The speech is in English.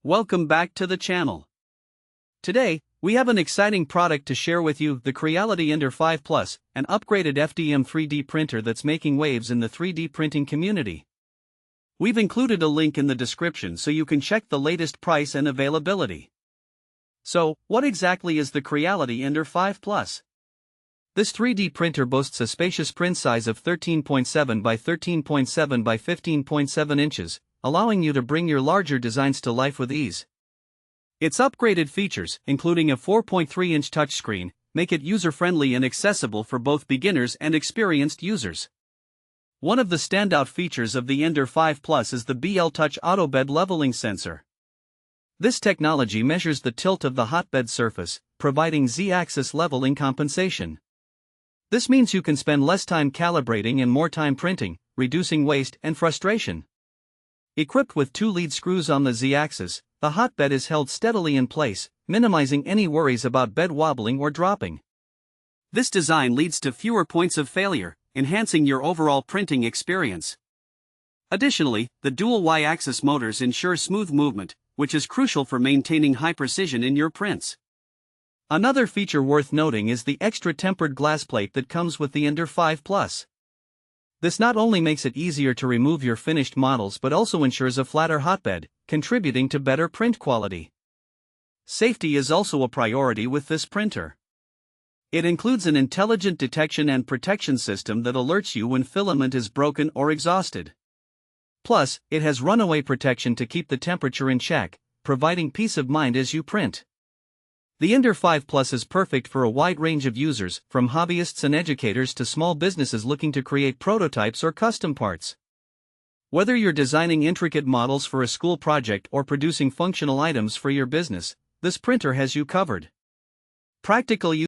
Welcome back to the channel. Today, we have an exciting product to share with you, the Creality Ender 5 Plus, an upgraded FDM 3D printer that's making waves in the 3D printing community. We've included a link in the description so you can check the latest price and availability. So, what exactly is the Creality Ender 5 Plus? This 3D printer boasts a spacious print size of 13.7 by 13.7 by 15.7 inches, allowing you to bring your larger designs to life with ease. Its upgraded features, including a 4.3-inch touchscreen, make it user-friendly and accessible for both beginners and experienced users. One of the standout features of the Ender 5 Plus is the BLTouch auto bed leveling sensor. This technology measures the tilt of the hotbed surface, providing Z-axis leveling compensation. This means you can spend less time calibrating and more time printing, reducing waste and frustration. Equipped with two lead screws on the Z-axis, the hotbed is held steadily in place, minimizing any worries about bed wobbling or dropping. This design leads to fewer points of failure, enhancing your overall printing experience. Additionally, the dual Y-axis motors ensure smooth movement, which is crucial for maintaining high precision in your prints. Another feature worth noting is the extra tempered glass plate that comes with the Ender 5 Plus. This not only makes it easier to remove your finished models but also ensures a flatter hotbed, contributing to better print quality. Safety is also a priority with this printer. It includes an intelligent detection and protection system that alerts you when filament is broken or exhausted. Plus, it has runaway protection to keep the temperature in check, providing peace of mind as you print. The Ender 5 Plus is perfect for a wide range of users, from hobbyists and educators to small businesses looking to create prototypes or custom parts. Whether you're designing intricate models for a school project or producing functional items for your business, this printer has you covered. Practical use.